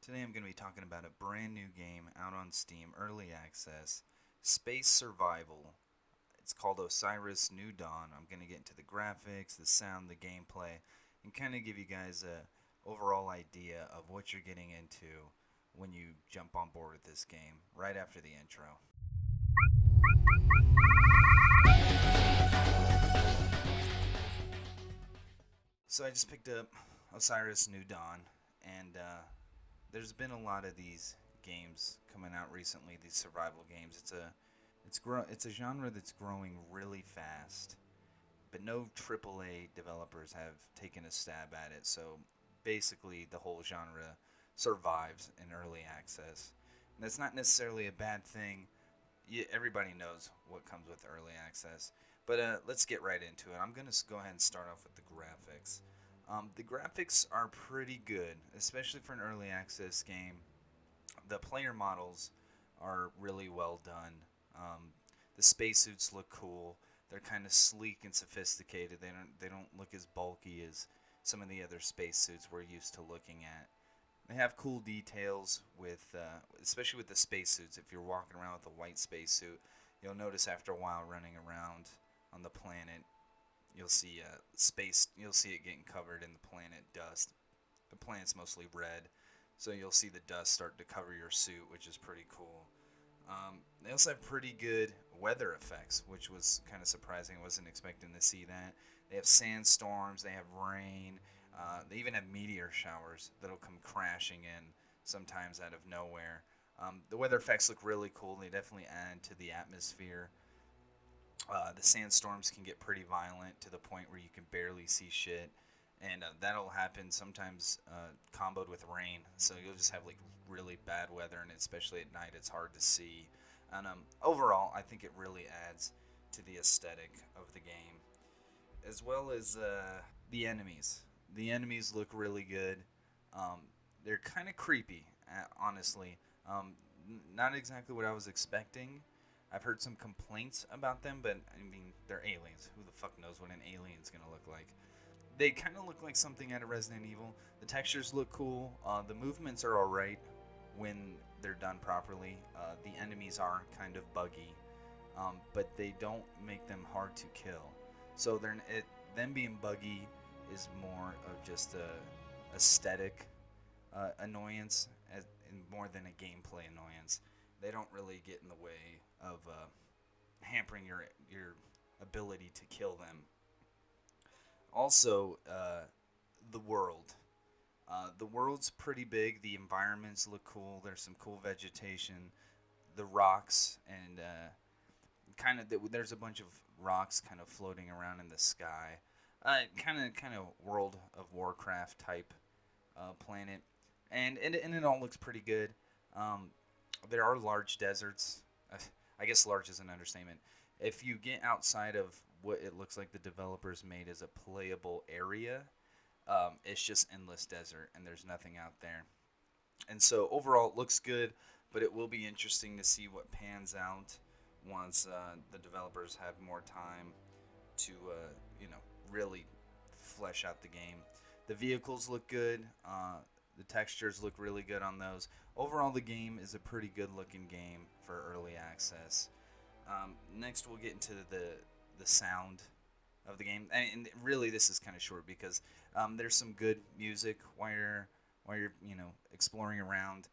Today I'm going to be talking about a brand new game out on Steam, early access, space survival. It's called Osiris New Dawn. I'm going to get into the graphics, the sound, the gameplay, and kind of give you guys a overall idea of what you're getting into when you jump on board with this game right after the intro. So I just picked up Osiris New Dawn, and there's been a lot of these games coming out recently. These survival games. It's a genre that's growing really fast, but no AAA developers have taken a stab at it. So basically, the whole genre survives in early access. And that's not necessarily a bad thing. Everybody knows what comes with early access. But let's get right into it. I'm going to go ahead and start off with the graphics. The graphics are pretty good, especially for an early access game. The player models are really well done. The spacesuits look cool. They're kind of sleek and sophisticated. They don't look as bulky as some of the other spacesuits we're used to looking at. They have cool details with, especially with the spacesuits. If you're walking around with a white spacesuit, you'll notice after a while running around on the planet, you'll see space. You'll see it getting covered in the planet dust. The planet's mostly red, so you'll see the dust start to cover your suit, which is pretty cool. They also have pretty good weather effects, which was kind of surprising. I wasn't expecting to see that. They have sandstorms, they have rain, they even have meteor showers that'll come crashing in sometimes out of nowhere. The weather effects look really cool. They definitely add to the atmosphere. The sandstorms can get pretty violent to the point where you can barely see shit, and that'll happen sometimes comboed with rain. So you'll just have like really bad weather, and especially at night, it's hard to see. And overall, I think it really adds to the aesthetic of the game, as well as the enemies. The enemies look really good. They're kind of creepy, honestly. Not exactly what I was expecting. I've heard some complaints about them, but I mean, they're aliens. Who the fuck knows what an alien's gonna look like? They kind of look like something out of Resident Evil. The textures look cool. The movements are alright when they're done properly. The enemies are kind of buggy, but they don't make them hard to kill. So them being buggy is more of just a aesthetic annoyance, more than a gameplay annoyance. They don't really get in the way of hampering your ability to kill them. Also, the world. The world's pretty big. The environments look cool. There's some cool vegetation. The rocks and there's a bunch of rocks kind of floating around in the sky. Kind of World of Warcraft type planet, and it all looks pretty good. There are large deserts. I guess large is an understatement. If you get outside of what it looks like the developers made as a playable area, it's just endless desert, and there's nothing out there. And so overall, it looks good, but it will be interesting to see what pans out once the developers have more time to, really flesh out the game. The vehicles look good. The textures look really good on those. Overall, the game is a pretty good-looking game for early access. Next, we'll get into the sound of the game, and really, this is kind of short because there's some good music while you're exploring around.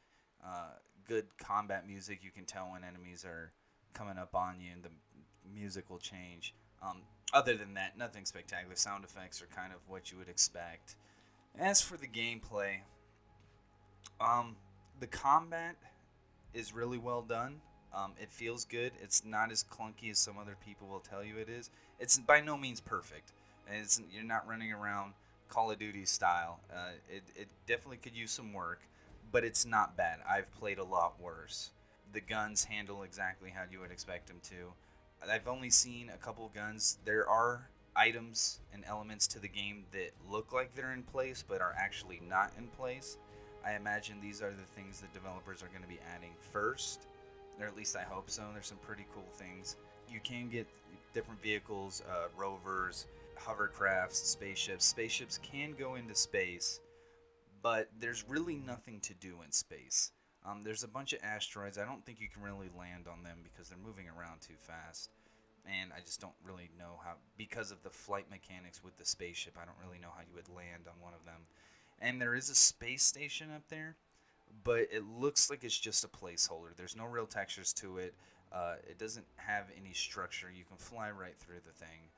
Good combat music. You can tell when enemies are coming up on you, and the music will change. Other than that, nothing spectacular. Sound effects are kind of what you would expect. As for the gameplay, the combat is really well done. It feels good. It's not as clunky as some other people will tell you it is. It's by no means perfect. And you're not running around Call of Duty style. It definitely could use some work, but it's not bad. I've played a lot worse. The guns handle exactly how you would expect them to. I've only seen a couple guns. There are items and elements to the game that look like they're in place, but are actually not in place. I imagine these are the things that developers are going to be adding first, or at least I hope so. There's some pretty cool things. You can get different vehicles, rovers, hovercrafts, spaceships. Spaceships can go into space, but there's really nothing to do in space. There's a bunch of asteroids. I don't think you can really land on them because they're moving around too fast. And I just don't really know how, because of the flight mechanics with the spaceship, I don't really know how you would land on one of them. And there is a space station up there, but it looks like it's just a placeholder. There's no real textures to it. It doesn't have any structure. You can fly right through the thing.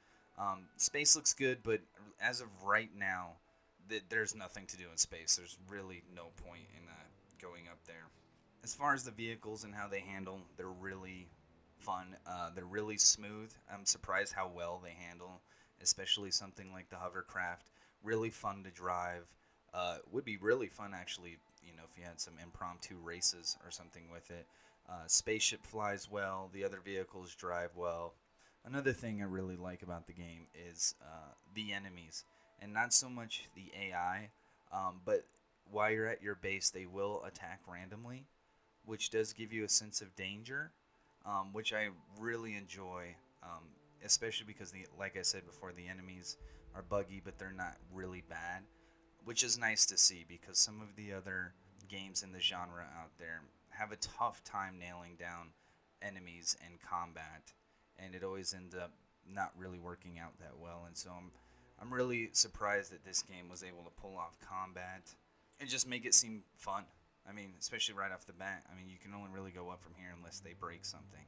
Space looks good, but as of right now, there's nothing to do in space. There's really no point in going up there. As far as the vehicles and how they handle, they're really fun. They're really smooth. I'm surprised how well they handle, especially something like the hovercraft. Really fun to drive. Would be really fun actually, if you had some impromptu races or something with it. Spaceship flies well. The other vehicles drive well. Another thing I really like about the game is the enemies, and not so much the AI, but while you're at your base, they will attack randomly, which does give you a sense of danger, which I really enjoy, especially because, like I said before, the enemies are buggy, but they're not really bad, which is nice to see because some of the other games in the genre out there have a tough time nailing down enemies in combat, and it always ends up not really working out that well. And so I'm really surprised that this game was able to pull off combat and just make it seem fun. I mean, especially right off the bat. I mean, you can only really go up from here unless they break something.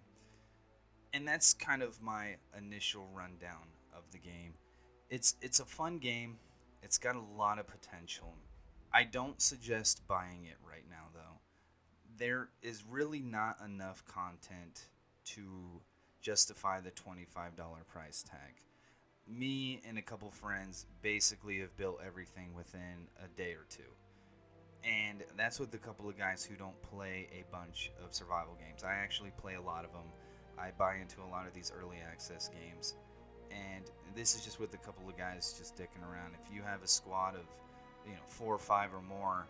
And that's kind of my initial rundown of the game. It's a fun game. It's got a lot of potential. I don't suggest buying it right now, though. There is really not enough content to justify the $25 price tag. Me and a couple friends basically have built everything within a day or two. And that's with a couple of guys who don't play a bunch of survival games. I actually play a lot of them. I buy into a lot of these early access games. And this is just with a couple of guys just dicking around. If you have a squad of 4 or 5 or more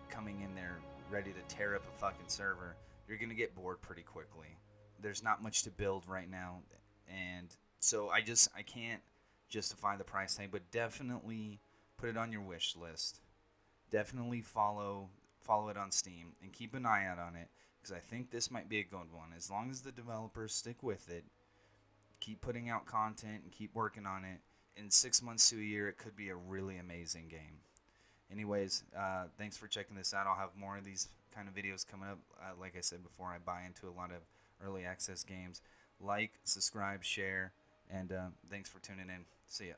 coming in there ready to tear up a fucking server, you're going to get bored pretty quickly. There's not much to build right now, and so I can't justify the price tag, but definitely put it on your wish list. Definitely follow it on Steam and keep an eye out on it, because I think this might be a good one. As long as the developers stick with it, keep putting out content and keep working on it, in 6 months to a year, it could be a really amazing game. Anyways, thanks for checking this out. I'll have more of these kind of videos coming up. Like I said before, I buy into a lot of early access games. Like, subscribe, share, and thanks for tuning in. See ya.